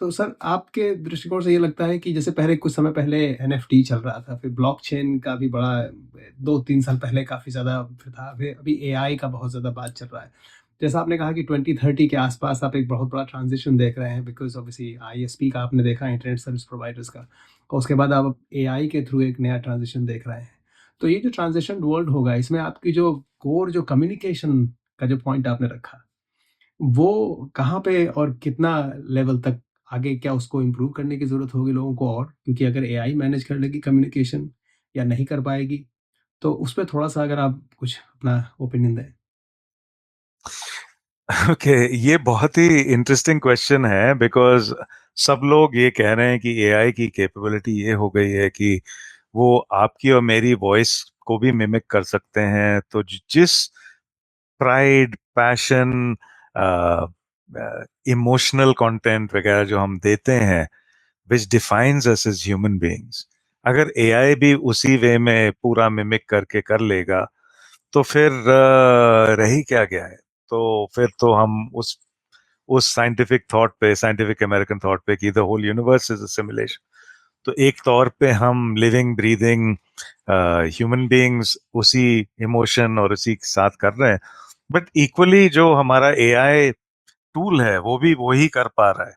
तो सर आपके दृष्टिकोण से ये लगता है कि जैसे पहले कुछ समय पहले एनएफटी चल रहा था, फिर ब्लॉकचेन का भी बड़ा 2-3 साल पहले काफ़ी ज़्यादा फिर था, फिर अभी एआई का बहुत ज़्यादा बात चल रहा है। जैसा आपने कहा कि 2030 के आस-पास आप एक बहुत बड़ा ट्रांज़िशन देख रहे हैं बिकॉज़ ऑब्वियसली आईएसपी का आपने देखा इंटरनेट सर्विस प्रोवाइडर्स का और उसके बाद आप एआई के थ्रू एक नया ट्रांज़िशन देख रहे हैं। तो ये जो ट्रांज़िशन वर्ल्ड होगा इसमें आपकी जो कोर जो कम्युनिकेशन का जो पॉइंट आपने रखा वो कहाँ पे और कितना लेवल तक आगे क्या उसको इम्प्रूव करने की ज़रूरत होगी लोगों को और? क्योंकि अगर एआई मैनेज कर लेगी कम्युनिकेशन या नहीं कर पाएगी, तो उस पे थोड़ा-सा अगर आप कुछ अपना ओपिनियन दें। ओके ये बहुत ही इंटरेस्टिंग क्वेश्चन है बिकॉज सब लोग ये कह रहे हैं कि एआई की कैपेबिलिटी ये हो गई है कि वो आपकी और मेरी वॉइस को भी मिमिक कर सकते हैं। तो जिस प्राइड पैशन इमोशनल कंटेंट वगैरह जो हम देते हैं which defines us as human beings, अगर एआई भी उसी वे में पूरा मिमिक करके कर लेगा तो फिर रही क्या गया है। तो फिर तो हम उस साइंटिफिक थॉट पे, साइंटिफिक अमेरिकन थॉट पे कि the whole universe is a simulation, तो एक तौर पे हम लिविंग ब्रीदिंग ह्यूमन बीइंग्स उसी इमोशन और उसी के साथ कर रहे हैं। बट इक्वली जो हमारा एआई टूल है वो भी वही कर पा रहा है।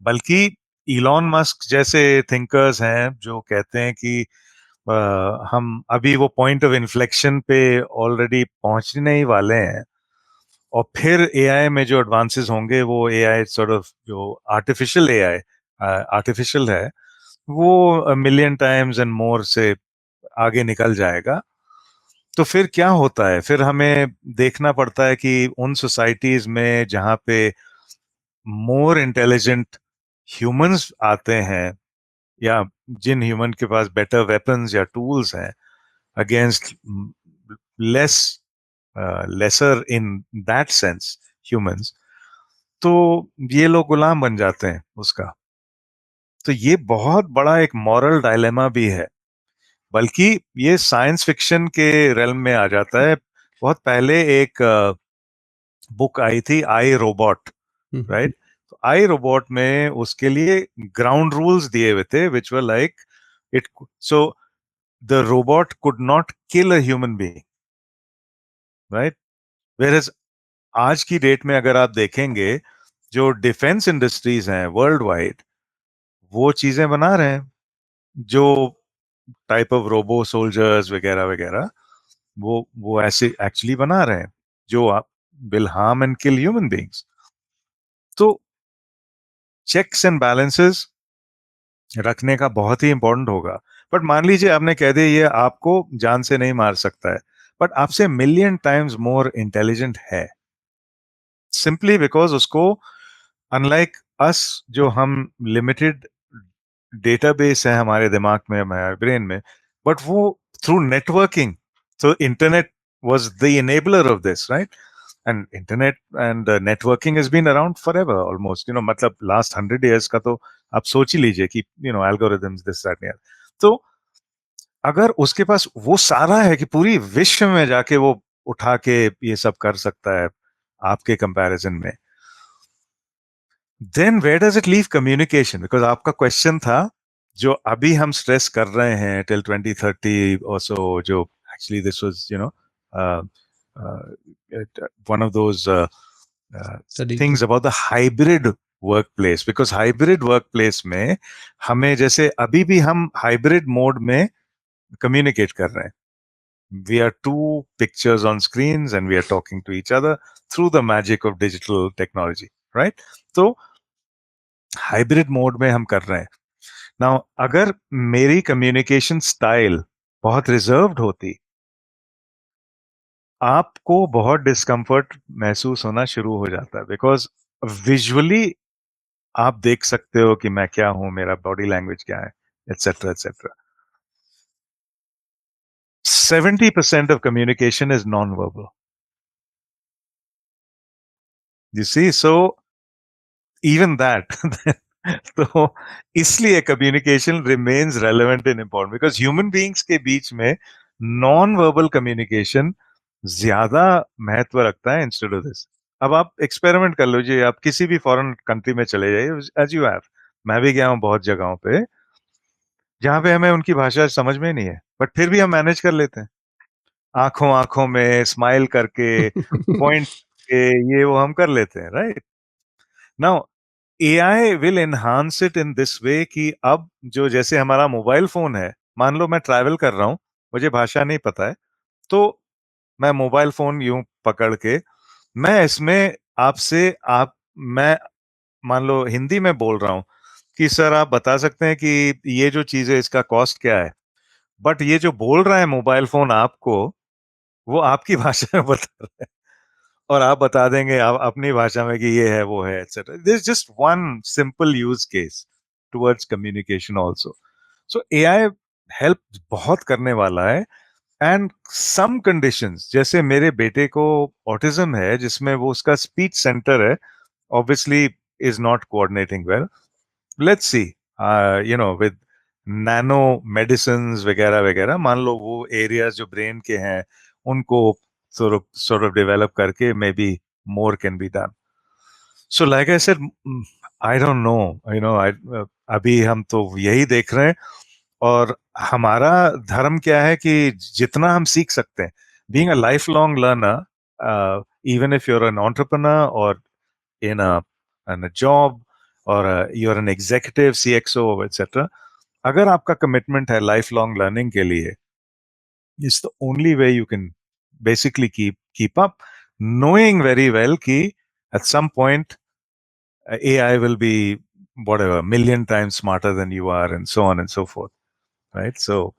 बल्कि इलॉन मस्क जैसे थिंकर्स हैं जो कहते हैं कि हम अभी वो पॉइंट ऑफ इन्फ्लेक्शन पे ऑलरेडी पहुंचने ही वाले हैं और फिर एआई में जो एडवांसेस होंगे वो एआई सॉर्ट ऑफ जो आर्टिफिशियल एआई आर्टिफिशियल है वो मिलियन टाइम्स एंड मोर से आगे निकल जाएगा। तो फिर क्या होता है, फिर हमें देखना पड़ता है कि उन सोसाइटीज में जहाँ पे मोर इंटेलिजेंट ह्यूमंस आते हैं या जिन ह्यूमन के पास बेटर वेपन्स या टूल्स हैं against less laser in that sense humans, तो ये लोग गुलाम बन जाते हैं उसका। तो ये बहुत बड़ा एक मॉरल डायलेमा भी है, बल्कि ये साइंस फिक्शन के रेल्म में आ जाता है। बहुत पहले एक बुक आई थी आई रोबोट, हुँ, हुँ। राइट? तो आई रोबोट में उसके लिए ग्राउंड रूल्स दिए हुए थे which were like it, so the robot could not kill a human being, right? Where आज की डेट में अगर आप देखेंगे जो डिफेंस इंडस्ट्रीज हैं वर्ल्ड वाइड वो चीजें बना रहे हैं, जो टाइप ऑफ रोबो सोल्जर्स वगैरह वगैरह वो ऐसे एक्चुअली बना रहे हैं जो आप will harm and kill human beings. तो चेक्स एंड बैलेंसेस रखने का बहुत ही इंपॉर्टेंट होगा। बट मान लीजिए आपने कह दिया ये आपको जान से नहीं मार सकता है, बट आपसे मिलियन टाइम्स मोर इंटेलिजेंट है, सिंपली बिकॉज उसको अनलाइक अस जो हम लिमिटेड डेटाबेस है हमारे दिमाग में हमारे ब्रेन में, बट वो through networking, so internet was the enabler of this, right? And internet and networking has been around forever almost, मतलब last 100 years का तो आप सोच ही लीजिए कि algorithms this that and that. तो अगर उसके पास वो सारा है कि पूरी विश्व में जाके वो उठा के ये सब कर सकता है आपके कंपैरिजन में, then where does it leave communication? Because आपका क्वेश्चन था जो अभी हम स्ट्रेस कर रहे हैं टिल 2030 और सो, जो actually this was one of those studies things about the hybrid workplace, because hybrid workplace में हमें जैसे अभी भी हम hybrid mode में communicate कर रहे हैं, we are two pictures on screens and we are talking to each other through the magic of digital technology, right? तो हाइब्रिड मोड में हम कर रहे हैं। नाउ अगर मेरी कम्युनिकेशन स्टाइल बहुत रिजर्व्ड होती, आपको बहुत डिस्कंफर्ट महसूस होना शुरू हो जाता है, बिकॉज विजुअली आप देख सकते हो कि मैं क्या हूं, मेरा बॉडी लैंग्वेज क्या है, etcetera etcetera. 70% of communication is non verbal, you see, so even that तो इसलिए communication remains relevant and important because human beings के बीच में नॉन वर्बल कम्युनिकेशन ज्यादा महत्व रखता है इंस्टेड ऑफ दिस। अब आप एक्सपेरिमेंट कर लीजिए, आप किसी भी फॉरेन कंट्री में चले जाइए, एज यू हैव, मैं भी गया हूँ बहुत जगहों पे जहाँ पे हमें उनकी भाषा समझ में नहीं है, बट फिर भी हम मैनेज कर लेते हैं, आंखों आंखों में स्माइल करके, पॉइंट के, ये वो हम कर लेते हैं, right? Now AI will enhance it in this way कि अब जो जैसे हमारा मोबाइल फोन है, मान लो मैं ट्रैवल कर रहा हूँ, मुझे भाषा नहीं पता है, तो मैं मोबाइल फोन यूं पकड़ के मैं इसमें आपसे आप मैं मान लो हिंदी में बोल रहा हूँ कि सर आप बता सकते हैं कि ये जो चीज है इसका कॉस्ट क्या है, बट ये जो बोल रहा है मोबाइल फोन आपको, वो आपकी भाषा में बता रहा है और आप बता देंगे आप अपनी भाषा में कि ये है वो है etcetera. This just one simple use case towards communication also. So AI help बहुत करने वाला है। एंड सम कंडीशंस, जैसे मेरे बेटे को ऑटिज्म है जिसमें वो उसका स्पीच सेंटर है obviously is not coordinating well. Let's see, with nano medicine वगैरह वगैरह, मान लो वो एरियाज जो ब्रेन के हैं उनको sort of develop करके maybe more can be done. So like I said, I don't know, अभी हम तो यही देख रहे हैं। और हमारा धर्म क्या है कि जितना हम सीख सकते हैं, being a life long learner, even if you are an entrepreneur और in a job or you're an executive CXO etc, अगर आपका कमिटमेंट है लाइफ लॉन्ग लर्निंग के लिए, it's the only way you can basically keep up, knowing very well कि at some point AI will be whatever million times smarter than you are and so on and so forth, right? So